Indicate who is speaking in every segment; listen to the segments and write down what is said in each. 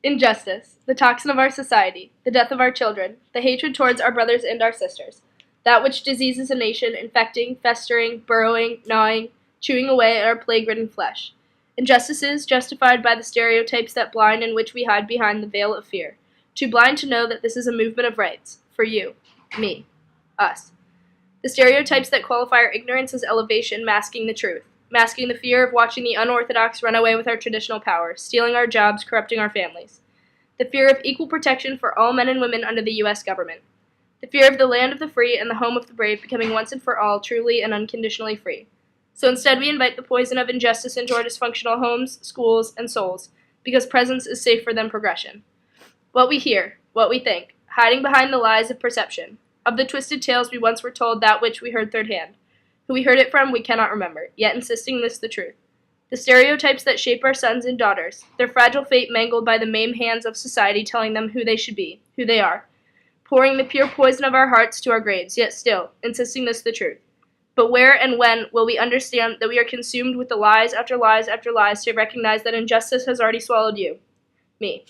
Speaker 1: Injustice, the toxin of our society, the death of our children, the hatred towards our brothers and our sisters, that which diseases a nation, infecting, festering, burrowing, gnawing, chewing away at our plague-ridden flesh. Injustices justified by the stereotypes that blind and which we hide behind the veil of fear, too blind to know that this is a movement of rights, for you, me, us. The stereotypes that qualify our ignorance as elevation, masking the truth, masking the fear of watching the unorthodox run away with our traditional power, stealing our jobs, corrupting our families. The fear of equal protection for all men and women under the U.S. government. The fear of the land of the free and the home of the brave becoming once and for all truly and unconditionally free. So instead we invite the poison of injustice into our dysfunctional homes, schools, and souls, because presence is safer than progression. What we hear, what we think, hiding behind the lies of perception, of the twisted tales we once were told, that which we heard third hand. Who we heard it from we cannot remember, yet insisting this the truth. The stereotypes that shape our sons and daughters, their fragile fate mangled by the maimed hands of society telling them who they should be, who they are, pouring the pure poison of our hearts to our graves, yet still, insisting this the truth. But where and when will we understand that we are consumed with the lies after lies after lies to recognize that injustice has already swallowed you? Me.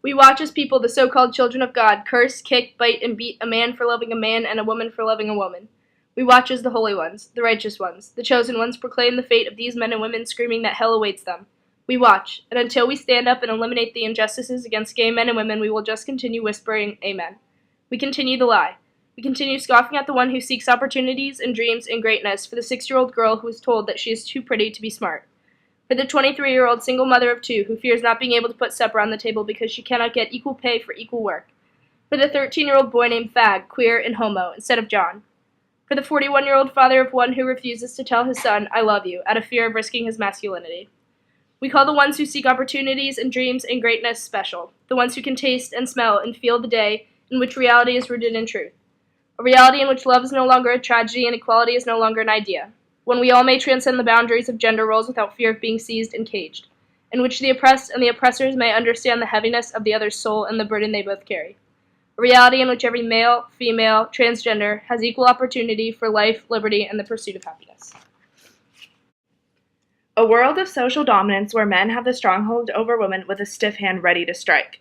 Speaker 1: We watch as people, the so-called children of God, curse, kick, bite, and beat a man for loving a man and a woman for loving a woman. We watch as the holy ones, the righteous ones, the chosen ones proclaim the fate of these men and women, screaming that hell awaits them. We watch, and until we stand up and eliminate the injustices against gay men and women, we will just continue whispering amen. We continue the lie. We continue scoffing at the one who seeks opportunities and dreams and greatness for the 6-year-old girl who is told that she is too pretty to be smart. For the 23-year-old single mother of 2 who fears not being able to put supper on the table because she cannot get equal pay for equal work. For the 13-year-old boy named Fag, queer, and homo instead of John. For the 41-year-old father of one who refuses to tell his son, I love you, out of fear of risking his masculinity. We call the ones who seek opportunities and dreams and greatness special, the ones who can taste and smell and feel the day in which reality is rooted in truth. A reality in which love is no longer a tragedy and equality is no longer an idea. When we all may transcend the boundaries of gender roles without fear of being seized and caged. In which the oppressed and the oppressors may understand the heaviness of the other's soul and the burden they both carry. A reality in which every male, female, transgender has equal opportunity for life, liberty, and the pursuit of happiness.
Speaker 2: A world of social dominance where men have the stronghold over women with a stiff hand ready to strike.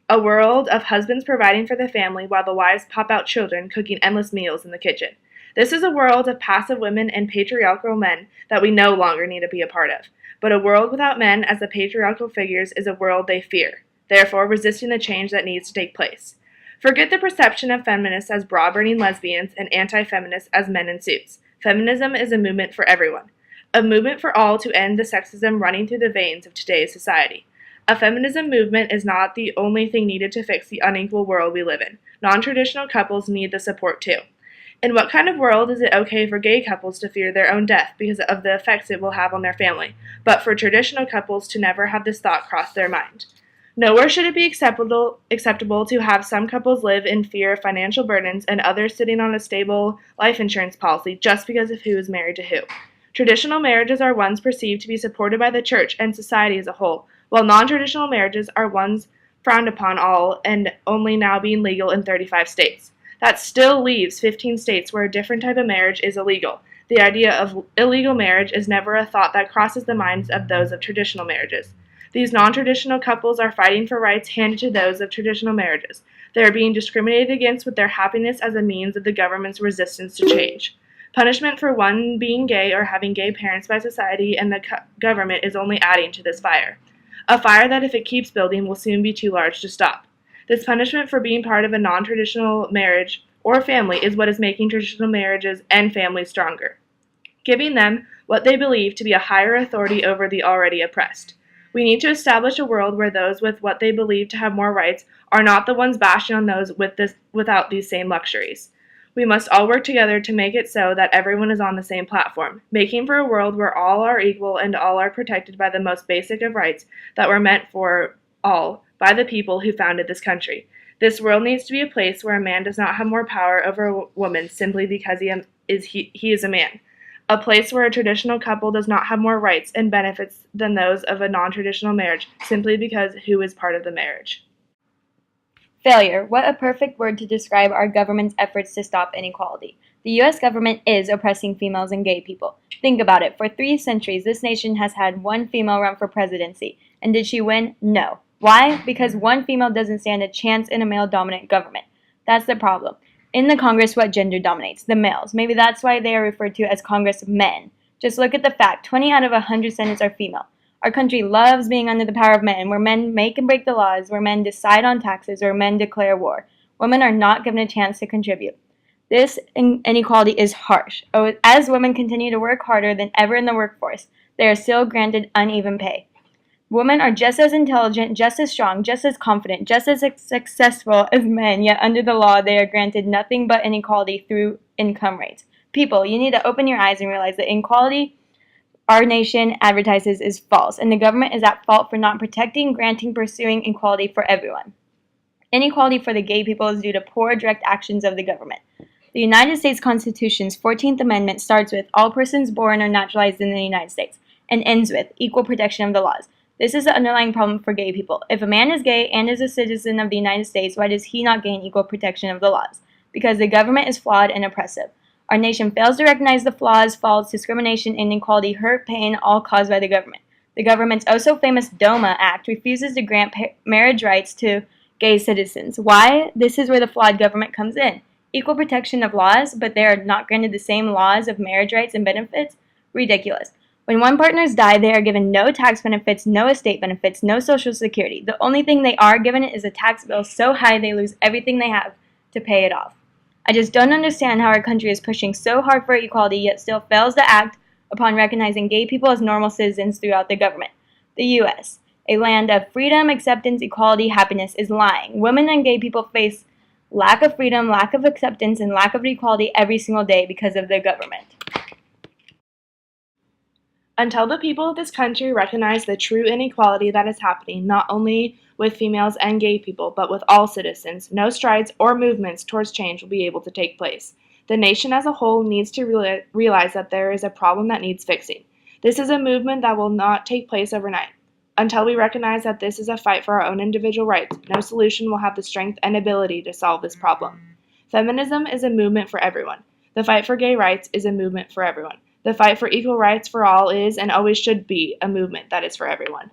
Speaker 2: A world of husbands providing for the family while the wives pop out children cooking endless meals in the kitchen. This is a world of passive women and patriarchal men that we no longer need to be a part of. But a world without men as the patriarchal figures is a world they fear, therefore resisting the change that needs to take place. Forget the perception of feminists as bra-burning lesbians and anti-feminists as men in suits. Feminism is a movement for everyone. A movement for all to end the sexism running through the veins of today's society. A feminism movement is not the only thing needed to fix the unequal world we live in. Non-traditional couples need the support too. In what kind of world is it okay for gay couples to fear their own death because of the effects it will have on their family, but for traditional couples to never have this thought cross their mind? Nowhere should it be acceptable to have some couples live in fear of financial burdens and others sitting on a stable life insurance policy just because of who is married to who. Traditional marriages are ones perceived to be supported by the church and society as a whole, while non-traditional marriages are ones frowned upon all and only now being legal in 35 states. That still leaves 15 states where a different type of marriage is illegal. The idea of illegal marriage is never a thought that crosses the minds of those of traditional marriages. These non-traditional couples are fighting for rights handed to those of traditional marriages. They are being discriminated against with their happiness as a means of the government's resistance to change. Punishment for one being gay or having gay parents by society and the government is only adding to this fire. A fire that, if it keeps building, will soon be too large to stop. This punishment for being part of a non-traditional marriage or family is what is making traditional marriages and families stronger, giving them what they believe to be a higher authority over the already oppressed. We need to establish a world where those with what they believe to have more rights are not the ones bashing on those without these same luxuries. We must all work together to make it so that everyone is on the same platform, making for a world where all are equal and all are protected by the most basic of rights that were meant for all by the people who founded this country. This world needs to be a place where a man does not have more power over a woman simply because he is a man. A place where a traditional couple does not have more rights and benefits than those of a non-traditional marriage simply because who is part of the marriage.
Speaker 3: Failure. What a perfect word to describe our government's efforts to stop inequality. The U.S. government is oppressing females and gay people. Think about it. For 3 centuries, this nation has had one female run for presidency. And did she win? No. Why? Because one female doesn't stand a chance in a male-dominant government. That's the problem. In the Congress, what gender dominates? The males. Maybe that's why they are referred to as Congressmen. Just look at the fact, 20 out of 100 senates are female. Our country loves being under the power of men, where men make and break the laws, where men decide on taxes, where men declare war. Women are not given a chance to contribute. This inequality is harsh. As women continue to work harder than ever in the workforce, they are still granted uneven pay. Women are just as intelligent, just as strong, just as confident, just as successful as men, yet under the law they are granted nothing but inequality through income rates. People, you need to open your eyes and realize that inequality our nation advertises is false, and the government is at fault for not protecting, granting, pursuing equality for everyone. Inequality for the gay people is due to poor direct actions of the government. The United States Constitution's 14th Amendment starts with all persons born or naturalized in the United States and ends with equal protection of the laws. This is the underlying problem for gay people. If a man is gay and is a citizen of the United States, why does he not gain equal protection of the laws? Because the government is flawed and oppressive. Our nation fails to recognize the flaws, faults, discrimination, inequality, hurt, pain, all caused by the government. The government's oh-so-famous DOMA Act refuses to grant marriage rights to gay citizens. Why? This is where the flawed government comes in. Equal protection of laws, but they are not granted the same laws of marriage rights and benefits? Ridiculous. When one partners die, they are given no tax benefits, no estate benefits, no social security. The only thing they are given is a tax bill so high they lose everything they have to pay it off. I just don't understand how our country is pushing so hard for equality yet still fails to act upon recognizing gay people as normal citizens throughout the government. The U.S., a land of freedom, acceptance, equality, happiness, is lying. Women and gay people face lack of freedom, lack of acceptance, and lack of equality every single day because of the government.
Speaker 2: Until the people of this country recognize the true inequality that is happening not only with females and gay people, but with all citizens, no strides or movements towards change will be able to take place. The nation as a whole needs to realize that there is a problem that needs fixing. This is a movement that will not take place overnight. Until we recognize that this is a fight for our own individual rights, no solution will have the strength and ability to solve this problem. Feminism is a movement for everyone. The fight for gay rights is a movement for everyone. The fight for equal rights for all is and always should be a movement that is for everyone.